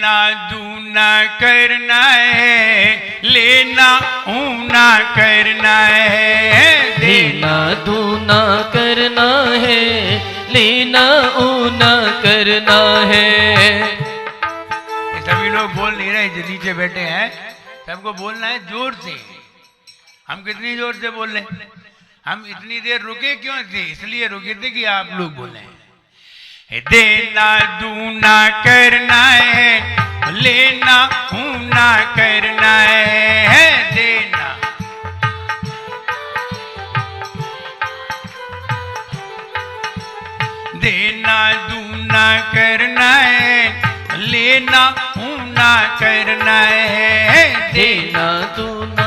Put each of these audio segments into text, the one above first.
देना दूना करना है, लेना ऊना करना है। देना दूना करना है, लेना ऊना करना है। सभी लोग बोल नहीं रहे, जो नीचे बैठे हैं सबको बोलना है जोर से। हम कितनी जोर से बोल रहे हैं? हम इतनी देर रुके क्यों थे? इसलिए रुके थे कि आप लोग बोले। देना दूना करना है, लेना ऊना करना है। देना दूना करना है, लेना ऊना करना है। देना दूना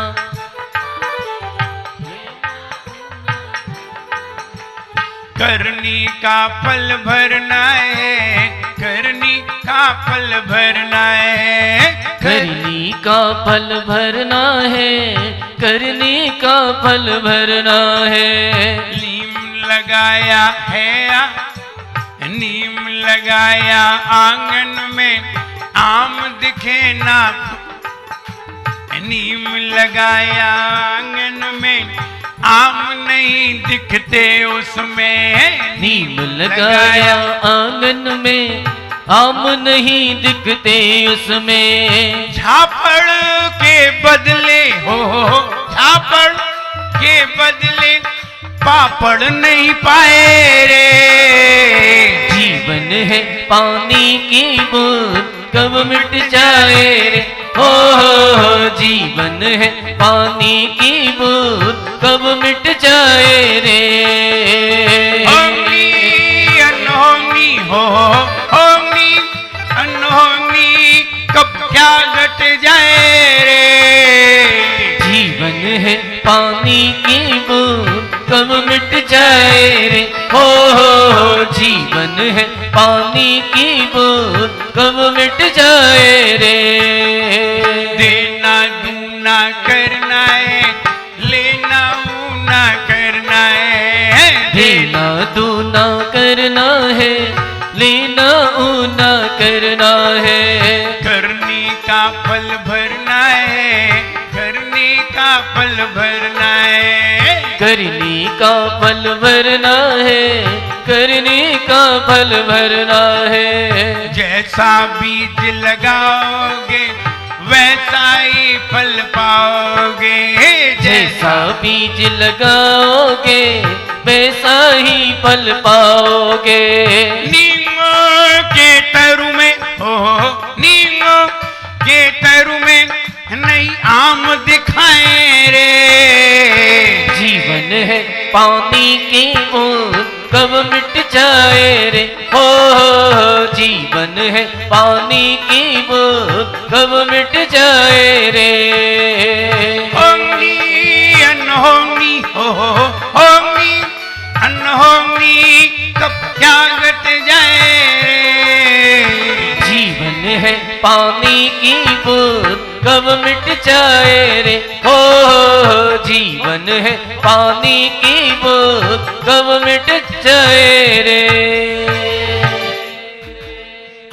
करनी का फल भरना है, करनी का फल भरना है। करनी का फल भरना है, करनी का फल भरना है। नीम लगाया है, नीम लगाया आंगन में, आम दिखे ना। नीम लगाया आंगन में, आम नहीं दिखते उसमें। नीम लगाया आंगन में, आम नहीं दिखते उसमें। झापड़ के बदले हो, झापड़ के बदले पापड़ नहीं पाए रे। जीवन है पानी की बूंद, कब मिट जाए रे। हो जीवन है पानी की बूंद, कब मिट जाए रे। होंगी अनहोनी हो, होंगी अनहोनी, कब क्या घट जाए रे। जीवन है पानी की बूंद, कब मिट जाए रे। हो जीवन है पानी की बूंद, कब मिट जाए रे। देना दूना करना है, लेना ऊना करना है। देना दूना करना है, लेना ऊना करना है। करनी का फल भरना है, करनी का फल भरना है। करनी का फल भरना है, करनी का फल भरना है। जैसा बीज लगाओगे वैसा ही फल पाओगे। जैसा बीज लगाओगे वैसा ही फल पाओगे। नीम के तरु में हो, नीम के तरु में नहीं आम दिखाए रे। जीवन है पानी की बूंद, कब मिट जाए रे। हो जीवन है पानी की बूंद, कब मिट जाए रे। होंगी अनहोनी हो, होंगी अनहोनी, कब क्या घट जाए रे। जीवन है पानी की बूंद, कब मिट जाए रे। हो जीवन है पानी की बूंद, कब मिट जाए रे।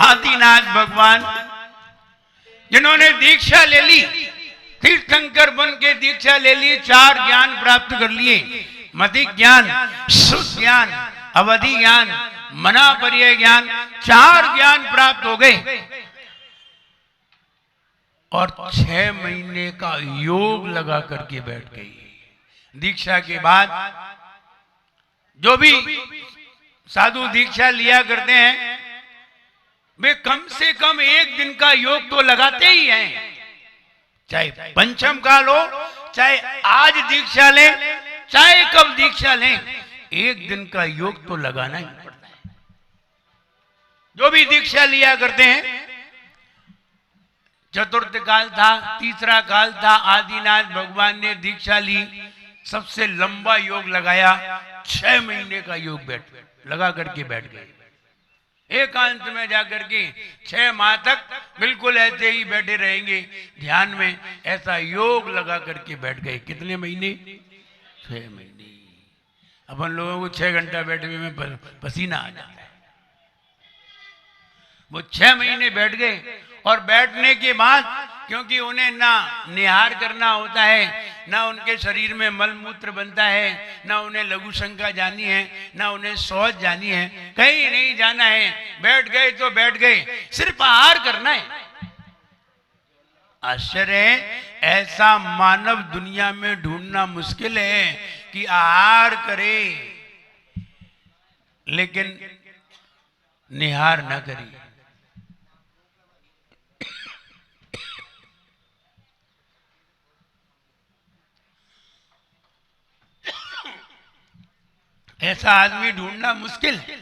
आदिनाथ भगवान जिन्होंने दीक्षा ले ली, तीर्थंकर बन के दीक्षा ले ली, 4 ज्ञान प्राप्त कर लिए। मति ज्ञान, शुद्ध ज्ञान, अवधि ज्ञान, मनापर्य ज्ञान, 4 ज्ञान प्राप्त हो गए। और 6 महीने का योग लगा करके बैठ गई। दीक्षा के बाद जो भी साधु दीक्षा लिया करते हैं वे कम से कम 1 दिन का योग तो लगाते ही हैं। चाहे पंचम काल हो, चाहे आज दीक्षा लें, चाहे कब दीक्षा लें, 1 दिन का योग तो लगाना ही पड़ता है। जो भी दीक्षा लिया करते हैं, चतुर्थ काल था, तीसरा काल था, आदिनाथ भगवान ने दीक्षा ली, सबसे लंबा योग लगाया, 6 महीने का योग लगा करके बैठ गए। एकांत में जाकर के 6 माह तक बिल्कुल ऐसे ही बैठे रहेंगे ध्यान में, ऐसा योग लगा करके बैठ गए। कितने महीने? 6 महीने। अपन लोगों को 6 घंटा बैठे हुए में पसीना आ जाता है। वो 6 महीने बैठ गए और बैठने के बाद क्योंकि उन्हें ना निहार करना होता है, ना उनके शरीर में मल मूत्र बनता है, ना उन्हें लघु शंका जानी है, ना उन्हें शौच जानी है, कहीं नहीं जाना है। बैठ गए तो बैठ गए, सिर्फ आहार करना है। आश्चर्य है, ऐसा मानव दुनिया में ढूंढना मुश्किल है कि आहार करे लेकिन निहार न करे। ऐसा आदमी ढूंढना मुश्किल है।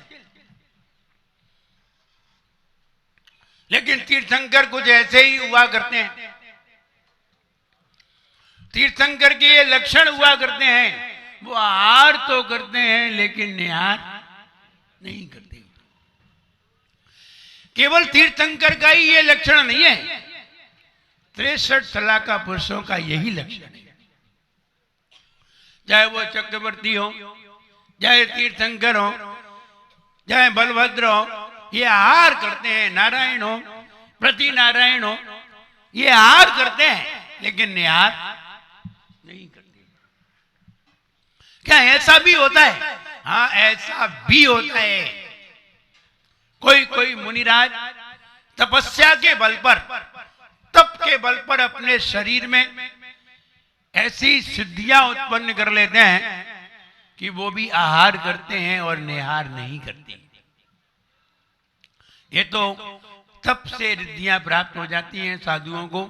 लेकिन तीर्थंकर कुछ ऐसे ही हुआ करते हैं। तीर्थंकर के ये लक्षण हुआ करते हैं, वो आहार तो करते हैं लेकिन निहार नहीं करते। केवल तीर्थंकर का ही ये लक्षण नहीं है, 63 सलाका पुरुषों का यही लक्षण है। चाहे वो चक्रवर्ती हो, चाहे तीर्थंकर हो, चाहे बलभद्र हो, ये आहार करते हैं। नारायण हो, प्रति नारायण हो, ये आहार करते हैं लेकिन निहार नहीं करते। क्या ऐसा भी होता है? हाँ, ऐसा भी होता है। कोई कोई मुनिराज तपस्या के बल पर, तप के बल पर अपने शरीर में ऐसी सिद्धियां उत्पन्न कर लेते हैं कि वो भी आहार करते हैं और निहार नहीं करते। ये तो तप से रिद्धियां प्राप्त हो जाती हैं साधुओं को।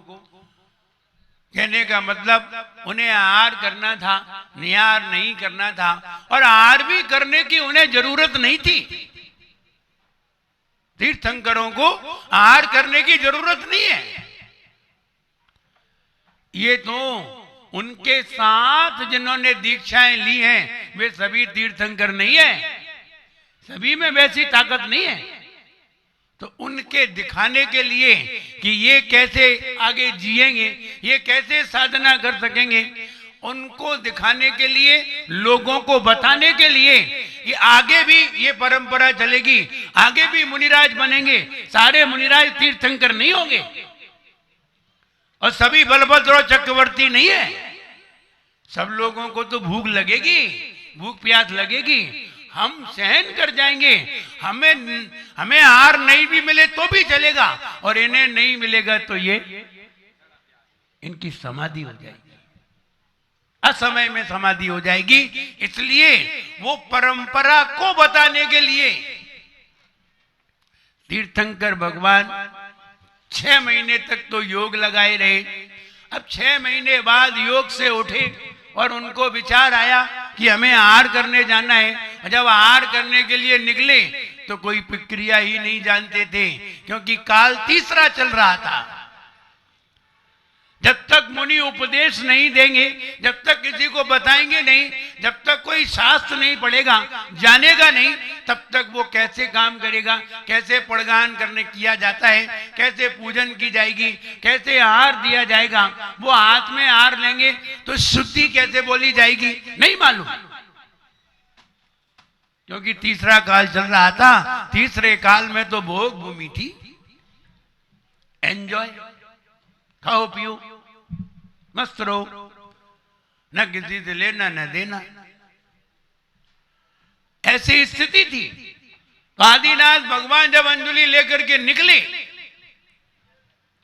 कहने का मतलब उन्हें आहार करना था, निहार नहीं करना था, और आहार भी करने की उन्हें जरूरत नहीं थी। तीर्थंकरों को आहार करने की जरूरत नहीं है। ये तो उनके साथ जिन्होंने दीक्षाएं ली हैं वे सभी तीर्थंकर नहीं है, सभी में वैसी ताकत नहीं है। तो उनके दिखाने के लिए कि ये कैसे आगे जिएंगे, ये कैसे साधना कर सकेंगे, उनको दिखाने के लिए, लोगों को बताने के लिए कि आगे भी ये परंपरा चलेगी, आगे भी मुनिराज बनेंगे। सारे मुनिराज तीर्थंकर नहीं होंगे और सभी बलभद्र और चक्रवर्ती नहीं है। सब लोगों को तो भूख लगेगी, भूख प्यास लगेगी, हम सहन कर जाएंगे। हमें आहार नहीं भी मिले तो भी चलेगा, और इन्हें नहीं मिलेगा तो ये इनकी समाधि हो जाएगी, असमय में समाधि हो जाएगी। इसलिए वो परंपरा को बताने के लिए तीर्थंकर भगवान 6 महीने तक तो योग लगाए रहे। अब 6 महीने बाद योग से उठे और उनको विचार आया कि हमें आहार करने जाना है। जब आहार करने के लिए निकले तो कोई प्रक्रिया ही नहीं जानते थे, क्योंकि काल तीसरा चल रहा था। जब तक मुनि उपदेश नहीं देंगे, जब तक किसी को बताएंगे नहीं, जब तक कोई शास्त्र नहीं पढ़ेगा, जानेगा नहीं, तब तक वो कैसे काम करेगा, कैसे पड़गान करने किया जाता है, कैसे पूजन की जाएगी, कैसे आहार दिया जाएगा। वो हाथ में आहार लेंगे तो शुद्धि कैसे बोली जाएगी, नहीं मालूम। क्योंकि तीसरा काल चल रहा था। तीसरे काल में तो भोग भूमि थी, एंजॉय, खाओ पियो, मस्त रहो, न किसी से लेना न देना, ऐसी स्थिति थी। आदिनाथ भगवान जब अंजलि लेकर के निकले,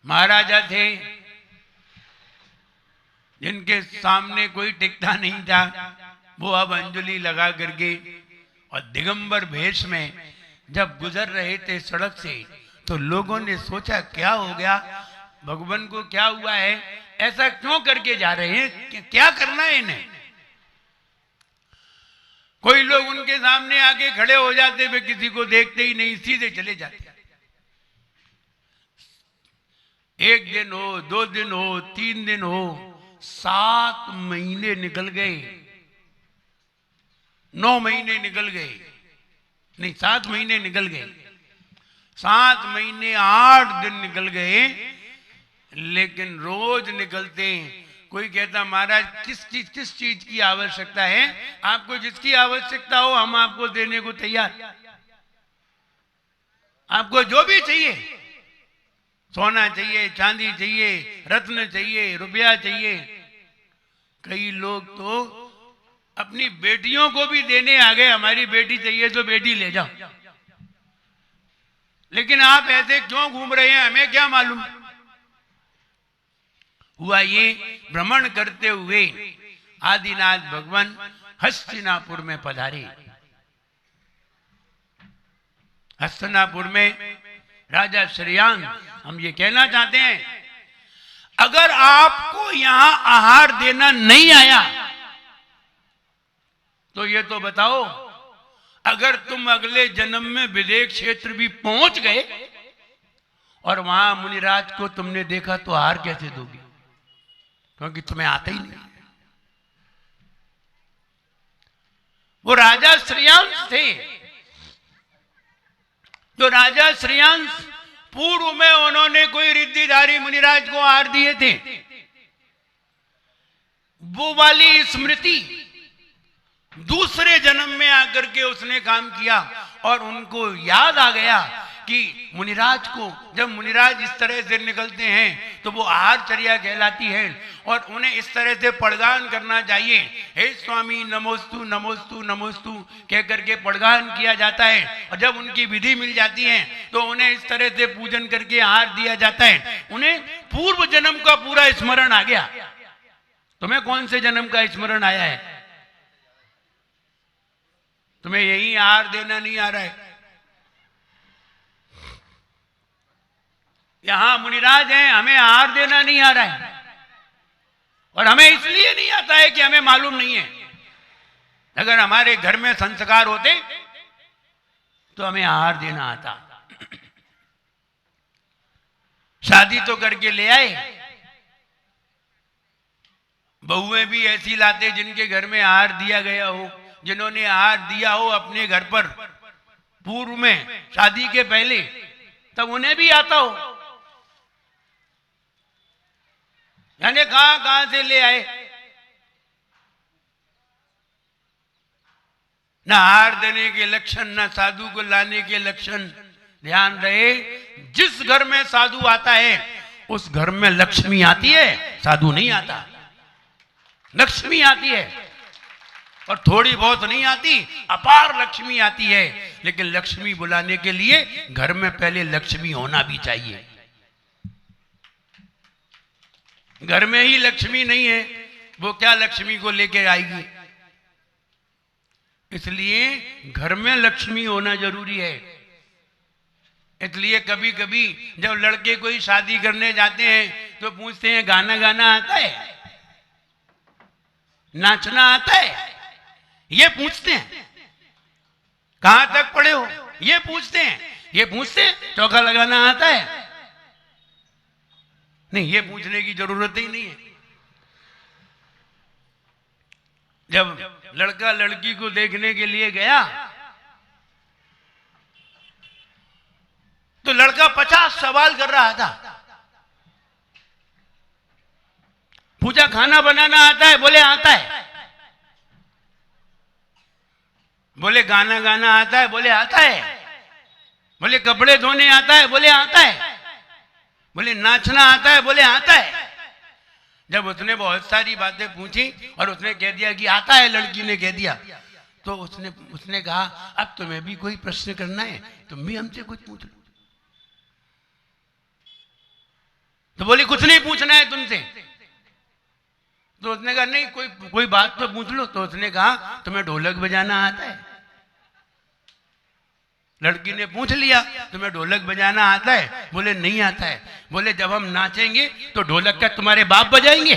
महाराजा थे जिनके सामने कोई टिकता नहीं था, वो अब अंजलि लगा करके और दिगंबर भेष में जब गुजर रहे थे सड़क से, तो लोगों ने सोचा क्या हो गया, भगवान को क्या हुआ है, ऐसा क्यों करके जा रहे हैं, क्या करना है इन्हें। कोई लोग उनके सामने आके खड़े हो जाते, वे किसी को देखते ही नहीं, सीधे चले जाते। 1 दिन हो, 2 दिन हो, 3 दिन हो, 7 महीने निकल गए, 9 महीने निकल गए, नहीं 7 महीने निकल गए, 7 महीने 8 दिन निकल गए। लेकिन रोज निकलते कोई कहता महाराज किस चीज की आवश्यकता है, आपको जिसकी आवश्यकता हो हम आपको देने को तैयार। आपको जो भी चाहिए, सोना चाहिए, चांदी चाहिए, रत्न चाहिए, रुपया चाहिए, कई लोग तो अपनी बेटियों को भी देने आ गए, हमारी बेटी चाहिए तो बेटी ले जाओ। लेकिन आप ऐसे क्यों घूम रहे हैं, हमें क्या मालूम। हुआ ये, भ्रमण करते हुए आदिनाथ भगवान हस्तिनापुर में पधारे। हस्तिनापुर में राजा श्रेयांश, हम ये कहना चाहते हैं, अगर आपको यहां आहार देना नहीं आया तो ये तो बताओ, अगर तुम अगले जन्म में विदेश क्षेत्र भी पहुंच गए और वहां मुनिराज को तुमने देखा तो आहार कैसे दोगे, क्योंकि तुम्हें आता ही नहीं। वो राजा श्रेयांश थे, जो राजा श्रेयांश पूर्व में उन्होंने कोई रिद्धिधारी मुनिराज को आहार दिए थे, वो वाली स्मृति दूसरे जन्म में आकर के उसने काम किया और उनको याद आ गया कि मुनिराज को, जब मुनिराज इस तरह से निकलते हैं तो वो आहारचर्या कहलाती है और उन्हें इस तरह से पड़गान करना चाहिए। हे स्वामी नमोस्तु नमोस्तु नमोस्तु कह करके पड़गान किया जाता है और जब उनकी विधि मिल जाती है तो उन्हें इस तरह से पूजन करके आहार दिया जाता है। उन्हें पूर्व जन्म का पूरा स्मरण आ गया। तुम्हें कौन से जन्म का स्मरण आया है? तुम्हें यही आहार देना नहीं आ रहा है। यहां मुनिराज हैं, हमें आहार देना नहीं आ रहा है और हमें इसलिए नहीं आता है कि हमें मालूम नहीं है। अगर हमारे घर में संस्कार होते तो हमें आहार देना आता। शादी तो करके ले आए, बहुएं भी ऐसी लाते जिनके घर में आहार दिया गया हो, जिन्होंने आहार दिया हो अपने घर पर पूर्व में शादी के पहले, तब उन्हें भी आता हो। यानी कहां कहां से ले आए। न आहार देने के लक्षण, न साधु को लाने के लक्षण। ध्यान रहे, जिस घर में साधु आता है उस घर में लक्ष्मी आती है, साधु नहीं आता। लक्ष्मी आती है और थोड़ी बहुत नहीं आती, अपार लक्ष्मी आती है। लेकिन लक्ष्मी बुलाने के लिए घर में पहले लक्ष्मी होना भी चाहिए। घर में ही लक्ष्मी नहीं है, वो क्या लक्ष्मी को लेके आएगी। इसलिए घर में लक्ष्मी होना जरूरी है। इसलिए कभी कभी जब लड़के कोई शादी करने जाते हैं तो पूछते हैं गाना गाना आता है, नाचना आता है, ये पूछते हैं। कहां तक पढ़े हो, ये पूछते हैं। ये पूछते हैं चौका लगाना आता है? नहीं, ये पूछने की जरूरत ही नहीं है। जब लड़का लड़की को देखने के लिए गया तो लड़का 50 सवाल कर रहा था। पूछा खाना बनाना आता है? बोले आता है। बोले गाना गाना आता है? बोले आता है। बोले कपड़े धोने आता है? बोले आता है। बोले नाचना आता है? बोले आता है। जब उसने बहुत सारी बातें पूछी और उसने कह दिया कि आता है, लड़की ने कह दिया, तो उसने कहा अब तुम्हें भी कोई प्रश्न करना है, तुम भी हमसे कुछ पूछ लो। तो बोली कुछ नहीं पूछना है तुमसे। तो उसने कहा नहीं, कोई बात तो पूछ लो। तो उसने कहा तुम्हें ढोलक बजाना आता है? लड़की ने पूछ लिया तुम्हें ढोलक बजाना आता है? बोले नहीं आता है। बोले जब हम नाचेंगे तो ढोलक का तुम्हारे बाप बजाएंगे?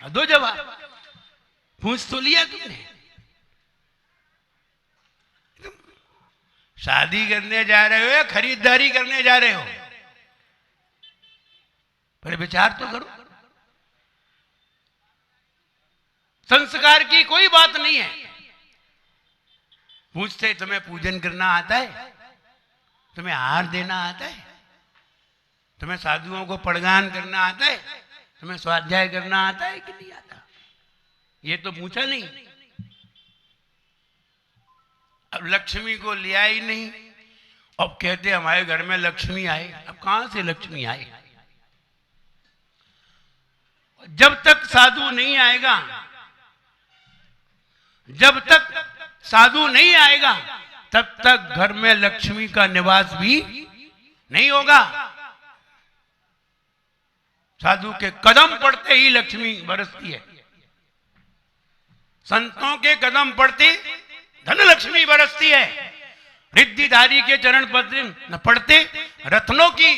दो जवाब, पूछ तो लिया तुमने। शादी करने जा रहे हो या खरीदारी करने जा रहे हो? पर विचार तो करो। संस्कार की कोई बात नहीं है। पूछते तुम्हें पूजन करना आता है? तुम्हें आहार देना आता है? तुम्हें साधुओं को पड़गान करना आता है? तुम्हें स्वाध्याय करना आता है कि नहीं आता? ये तो पूछा नहीं। अब लक्ष्मी को लिया ही नहीं। अब कहते हमारे घर में लक्ष्मी आए। अब कहां से लक्ष्मी आए? जब तक साधु नहीं आएगा, जब तक साधु नहीं आएगा, तब तक घर में लक्ष्मी का निवास भी नहीं होगा। साधु के कदम पड़ते ही लक्ष्मी बरसती है। संतों के कदम पड़ते धन लक्ष्मी बरसती है। रिद्धिधारी के चरण पत्र पड़ते रत्नों की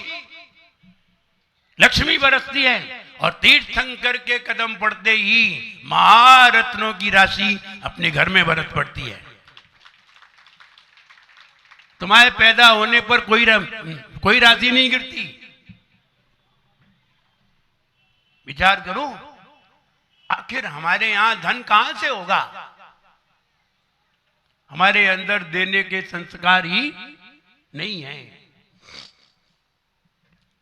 लक्ष्मी बरसती है। और तीर्थंकर के कदम पड़ते ही महारत्नों की राशि अपने घर में बरस पड़ती है। तुम्हारे पैदा होने पर कोई राशि नहीं गिरती। विचार करो, आखिर हमारे यहां धन कहां से होगा? हमारे अंदर देने के संस्कार ही नहीं है।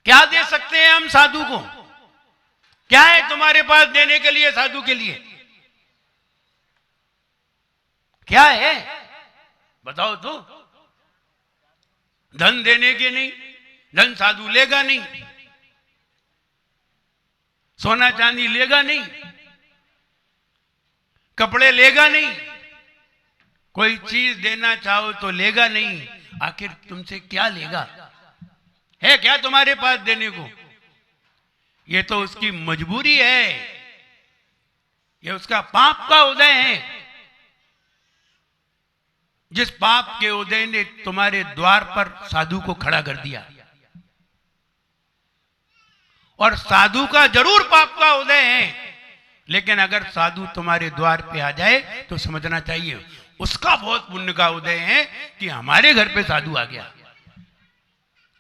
क्या दे सकते हैं हम साधु को? क्या है तुम्हारे पास देने के लिए साधु के लिए? क्या है बताओ तो। धन देने के नहीं, धन साधु लेगा नहीं, सोना चांदी लेगा नहीं, कपड़े लेगा नहीं, कोई चीज देना चाहो तो लेगा नहीं। आखिर तुमसे क्या लेगा? है क्या तुम्हारे पास देने को? ये तो उसकी मजबूरी है, ये उसका पाप का उदय है। जिस पाप के उदय ने तुम्हारे द्वार पर साधु को खड़ा कर दिया। और साधु का जरूर पाप का उदय है, लेकिन अगर साधु तुम्हारे द्वार पे आ जाए तो समझना चाहिए उसका बहुत पुण्य का उदय है कि हमारे घर पे साधु आ गया।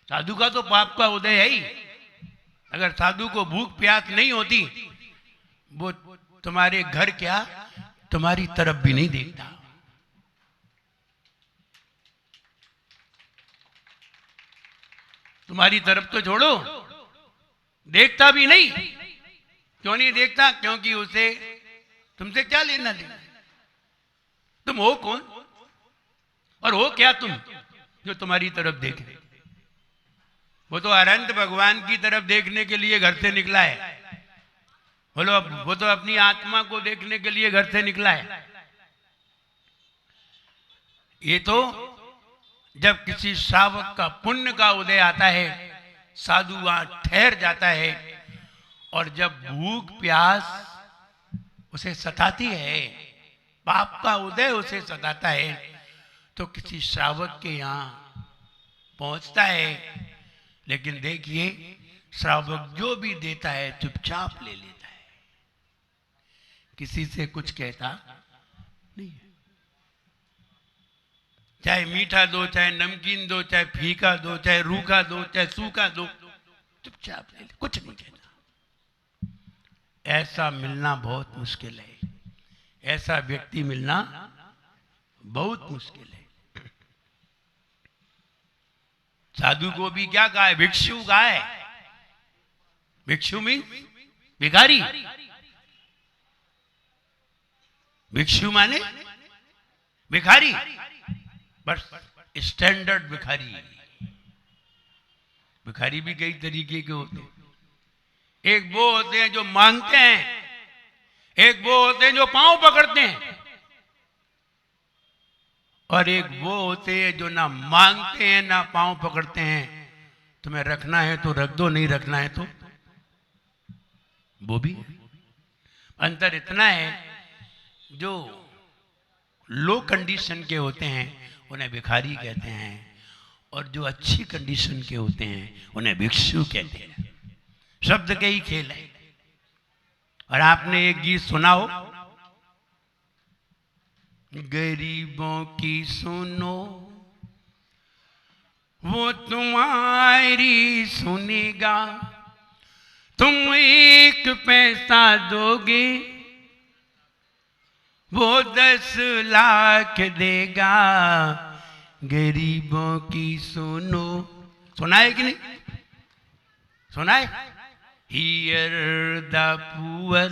साधु का तो पाप का उदय है ही। अगर साधु को भूख प्यास नहीं होती, वो तुम्हारे घर क्या तुम्हारी तरफ भी नहीं देखता। तुम्हारी तरफ तो छोड़ो, देखता भी नहीं। क्यों नहीं देखता? क्योंकि उसे तुमसे क्या लेना देना? तुम हो कौन और हो क्या तुम जो तुम्हारी तरफ देखे? वो तो अनंत भगवान की तरफ देखने के लिए घर से निकला है। बोलो, वो तो अपनी आत्मा को देखने के लिए घर से निकला है। ये तो जब किसी श्रावक का पुण्य का उदय आता है, साधु वहां ठहर जाता है। और जब भूख प्यास उसे सताती है, पाप का उदय उसे सताता है, तो किसी श्रावक के यहां पहुंचता है। लेकिन देखिए, श्रावक जो भी देता है चुपचाप ले लेता है, किसी से कुछ कहता नहीं है। चाहे मीठा दो, चाहे नमकीन दो, चाहे फीका दो, चाहे रूखा दो, चाहे सूखा दो, चुपचाप ले ले, कुछ नहीं कहता। ऐसा मिलना बहुत मुश्किल है। ऐसा व्यक्ति मिलना बहुत मुश्किल है। साधु को भी क्या कहा है? भिक्षु कहा है। भिक्षु मीन भिखारी। भिक्षु माने भिखारी, बस स्टैंडर्ड भिखारी। भिखारी भी कई तरीके के होते हैं। एक वो होते हैं जो मांगते हैं, एक वो होते हैं जो पांव पकड़ते हैं, और एक वो होते हैं जो ना मांगते हैं ना पांव पकड़ते हैं। तुम्हें रखना है तो रख दो, नहीं रखना है तो वो भी। अंतर इतना है, जो लो कंडीशन के होते हैं उन्हें भिखारी कहते हैं, और जो अच्छी कंडीशन के होते हैं उन्हें भिक्षु कहते हैं। शब्द के ही खेल है। और आपने एक गीत सुना हो, गरीबों की सुनो वो तुम्हारी सुनेगा, तुम 1 पैसा दोगे वो 10 लाख देगा। गरीबों की सुनो। सुना है कि नहीं? सुना है? Hear the poor,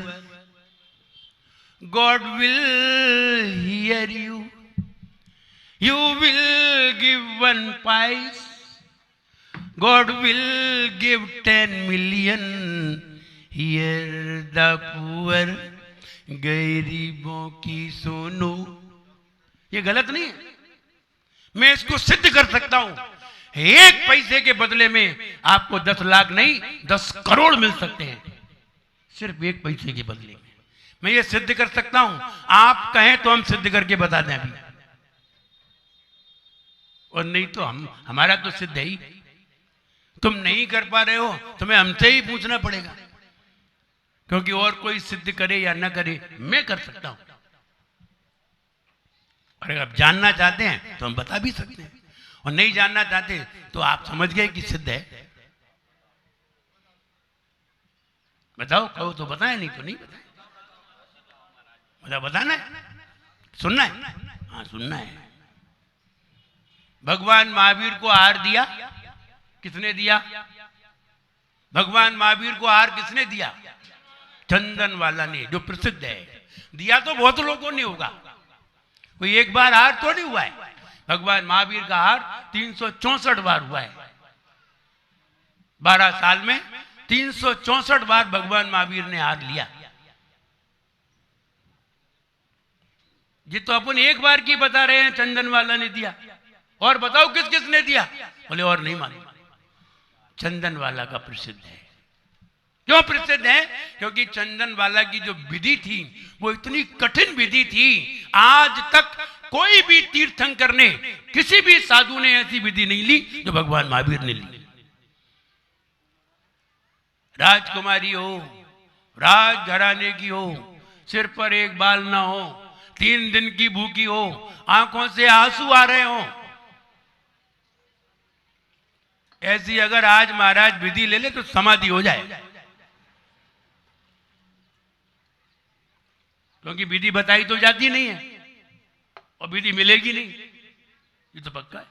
God will hear you. You will give 1 pice, God will give 10 million. Here the poor, गरीबों की सुनो। ये गलत नहीं है, मैं इसको सिद्ध कर सकता हूं। 1 पैसे के बदले में आपको 10 लाख नहीं 10 करोड़ मिल सकते हैं, सिर्फ 1 पैसे के बदले में। मैं ये सिद्ध कर सकता हूं, आप कहें तो हम सिद्ध करके बता दें अभी, और नहीं तो हमारा तो सिद्ध है ही। तुम नहीं कर पा रहे हो, तुम्हें हमसे ही पूछना पड़ेगा, क्योंकि और कोई सिद्ध करे या ना करे, मैं कर सकता हूं। और अगर आप जानना चाहते हैं तो हम बता भी सकते हैं, और नहीं जानना चाहते तो आप समझ गए कि सिद्ध है। बताओ, कहो तो बताएं, नहीं तो नहीं बताएं। मतलब बताना है, सुनना है? हाँ सुनना है। भगवान महावीर को हार दिया, किसने दिया? भगवान महावीर को हार किसने दिया? चंदन वाला ने, जो प्रसिद्ध है। दिया तो बहुत लोगों ने होगा, कोई एक बार हार थोड़ी हुआ है। भगवान महावीर का हार 364 बार हुआ है। 12 साल में 364 बार भगवान महावीर ने हार लिया। ये तो अपन एक बार की बता रहे हैं, चंदन वाला ने दिया। और बताओ किस किस ने दिया? बोले और नहीं मालूम। चंदन वाला का प्रसिद्ध है। क्यों प्रसिद्ध है? क्योंकि चंदन वाला की जो विधि थी वो इतनी कठिन विधि थी, आज तक कोई भी तीर्थंकर ने, किसी भी साधु ने ऐसी विधि नहीं ली जो भगवान महावीर ने ली। राजकुमारी हो, राज घराने की हो, सिर पर एक बाल ना हो, 3 दिन की भूखी हो, आंखों से आंसू आ रहे हो, ऐसी अगर आज महाराज विधि ले ले तो समाधि हो जाए। क्योंकि विधि बताई तो जाती नहीं है और विधि मिलेगी नहीं, ये तो पक्का है।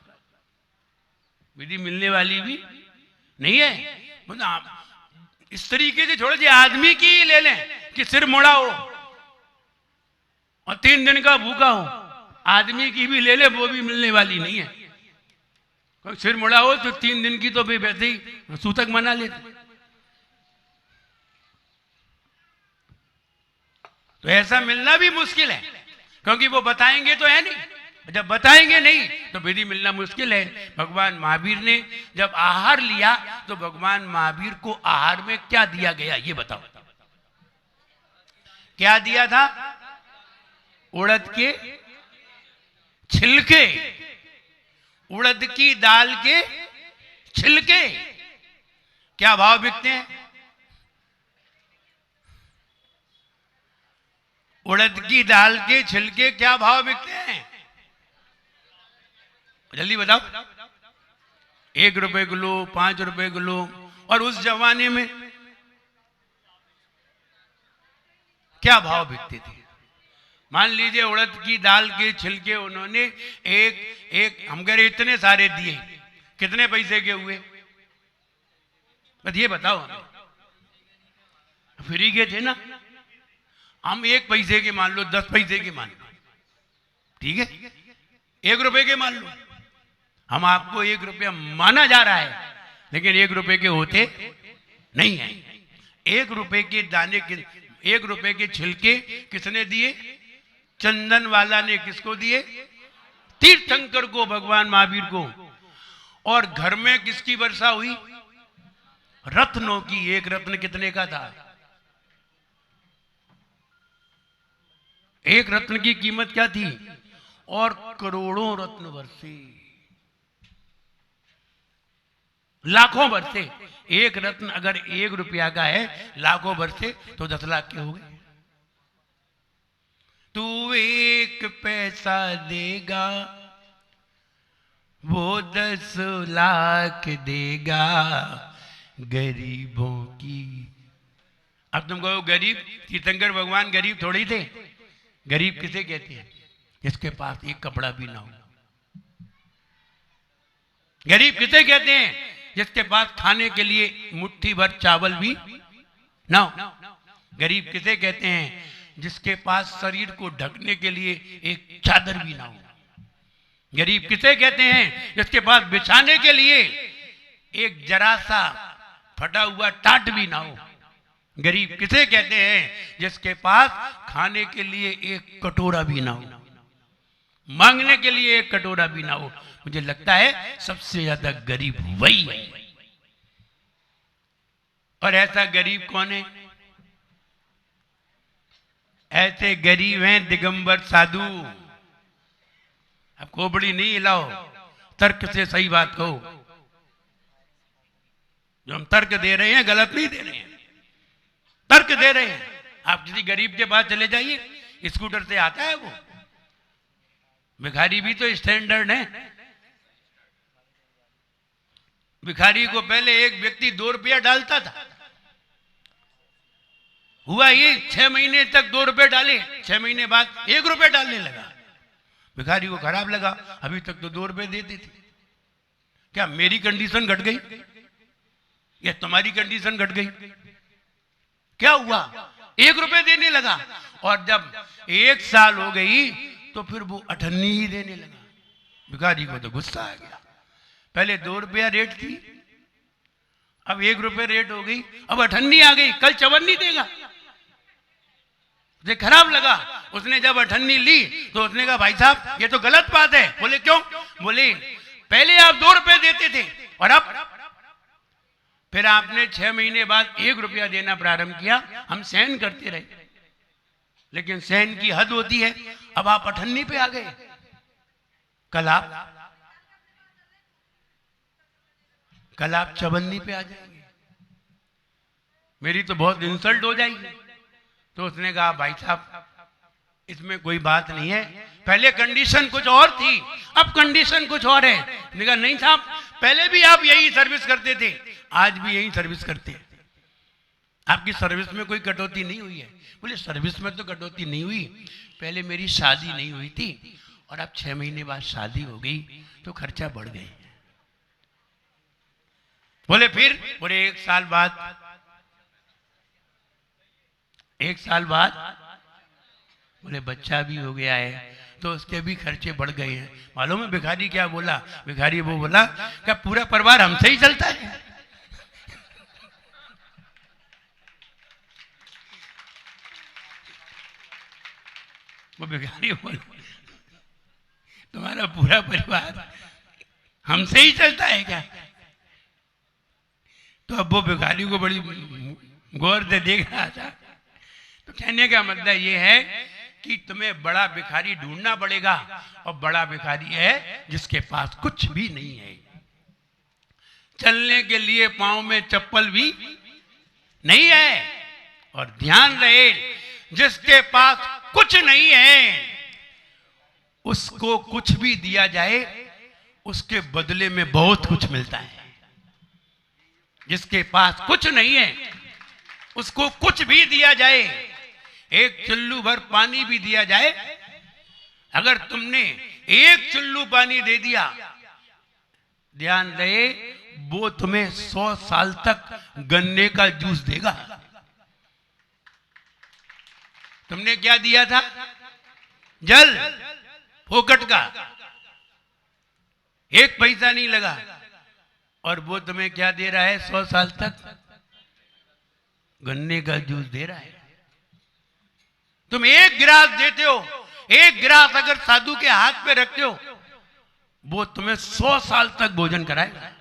विधि मिलने वाली भी नहीं है। मतलब इस तरीके से छोड़ दिए, आदमी की ही ले लें कि सिर मुड़ा हो और 3 दिन का भूखा हो, आदमी की भी ले ले, वो भी मिलने वाली नहीं है। सिर मुड़ा हो तो 3 दिन की तो भी वैसे ही सूतक मना लेते। तो ऐसा मिलना भी मुश्किल है, क्योंकि वो बताएंगे तो है नहीं। जब बताएंगे नहीं तो विधि मिलना मुश्किल है। भगवान महावीर ने जब आहार लिया तो भगवान महावीर को आहार में क्या दिया गया ये बताओ। क्या दिया था? उड़द के छिलके, उड़द की दाल के छिलके। क्या भाव बिकते हैं? उड़द की दाल के छिलके क्या भाव बिकते हैं? जल्दी बताओ। 1 रुपए किलो, 5 रुपए किलो। और उस जमाने में क्या भाव बिकते थे? मान लीजिए उड़द की दाल के छिलके उन्होंने एक हम कह रहे इतने सारे दिए, कितने पैसे के हुए? बस ये बताओ हमें। फ्री के थे ना? हम 1 पैसे के मान लो, 10 पैसे के मान लो, ठीक है, 1 रुपए के मान लो। हम आपको 1 रुपया माना जा रहा है, लेकिन 1 रुपए के होते नहीं है। 1 रुपए के दाने के, 1 रुपए के छिलके किसने दिए? चंदन वाला ने। किसको दिए? तीर्थंकर को, भगवान महावीर को। और घर में किसकी वर्षा हुई? रत्नों की। 1 रत्न कितने का था? 1 रत्न की कीमत क्या थी? और करोड़ों रत्न बरसे, लाखों बरसे। 1 रत्न अगर 1 रुपया का है, लाखों बरसे तो 10 लाख के हो गए। तू 1 पैसा देगा वो 10 लाख देगा गरीबों की। अब तुम कहो गरीब, तीर्थंकर भगवान गरीब थोड़ी थे। गरीब किसे कहते हैं? जिसके पास एक कपड़ा भी ना हो। गरीब किसे कहते हैं? जिसके पास खाने के लिए मुट्ठी भर चावल भी ना हो। गरीब किसे कहते हैं? जिसके पास शरीर को ढकने के लिए एक चादर भी ना हो। गरीब किसे कहते हैं? जिसके पास बिछाने के लिए एक जरा सा फटा हुआ टाट भी ना हो। गरीब किसे कहते हैं? जिसके पास खाने के लिए एक कटोरा भी ना हो, मांगने के लिए एक कटोरा भी ना हो। मुझे लगता है सबसे ज्यादा गरीब वही है। और ऐसा गरीब कौन है? ऐसे गरीब हैं दिगंबर साधु। अब खोपड़ी नहीं हिलाओ, तर्क से सही बात कहो। जो हम तर्क दे रहे हैं गलत नहीं दे रहे हैं, तर्क दे रहे हैं। आप किसी गरीब के पास चले जाइए, स्कूटर से आता है वो। भिखारी भी तो स्टैंडर्ड है। भिखारी को पहले एक व्यक्ति 2 रुपया डालता था, हुआ ये 6 महीने तक 2 रुपए डाले, 6 महीने बाद 1 रुपया डालने लगा। भिखारी को खराब लगा, अभी तक तो 2 रुपए देते थे, क्या मेरी कंडीशन घट गई या तुम्हारी कंडीशन घट गई? क्या हुआ? 1 रुपए देने लगा। और जब 1 साल हो गई तो फिर वो 98 ही देने लगा। भिखारी को तो गुस्सा आ गया। पहले 2 रुपया रेट थी, अब 1 रुपये रेट हो गई, अब 98 आ गई, कल 54 देगा। उसे खराब लगा। उसने जब 98 ली तो उसने कहा भाई साहब ये तो गलत बात है। बोले क्यों? बोले पहले आप 2 रुपए देते थे और अब फिर आपने 6 महीने बाद 1 रुपया देना प्रारंभ किया। हम सहन करते रहे, लेकिन सहन की हद होती है। अब आप 98 पे आ गए, कल आप 54 पे आ जाएंगे। मेरी तो बहुत इंसल्ट हो जाएगी। तो उसने कहा भाई साहब इसमें कोई बात नहीं है, पहले कंडीशन कुछ और थी, अब कंडीशन कुछ और है। मैंने कहा नहीं साहब, पहले भी आप यही सर्विस करते थे, आज भी यही सर्विस करते हैं, आपकी सर्विस में कोई कटौती नहीं हुई है। बोले सर्विस में तो कटौती नहीं हुई, पहले मेरी शादी नहीं हुई थी और अब 6 महीने बाद शादी हो गई तो खर्चा बढ़ गए। बोले फिर? बोले 1 साल बाद, 1 साल बाद बोले बच्चा भी हो गया है तो उसके भी खर्चे बढ़ गए हैं। मालूम है भिखारी क्या बोला? भिखारी वो बोला क्या पूरा परिवार हमसे ही चलता है? वो भिखारी बोला तुम्हारा पूरा परिवार हमसे ही चलता है क्या? तो अब वो भिखारी को बड़ी गौर से देख रहा था। तो कहने का मतलब ये है कि तुम्हें बड़ा भिखारी ढूंढना पड़ेगा, और बड़ा भिखारी है जिसके पास कुछ भी नहीं है, चलने के लिए पांव में चप्पल भी नहीं है। और ध्यान रहे, जिसके पास कुछ नहीं है उसको कुछ भी दिया जाए उसके बदले में बहुत कुछ मिलता है। जिसके पास कुछ नहीं है उसको कुछ भी दिया जाए, एक चुल्लू भर पानी भी दिया जाए, अगर तुमने 1 चुल्लू पानी दे दिया, ध्यान रहे वो तुम्हें 100 साल तक गन्ने का जूस देगा। तुमने क्या दिया था? जल, फोकट का, 1 पैसा नहीं लगा, और वो तुम्हें क्या दे रहा है? 100 साल तक गन्ने का जूस दे रहा है। तुम 1 गिलास देते हो, 1 गिलास अगर साधु के हाथ पे रखते हो, वो तुम्हें 100 साल तक भोजन कराएगा।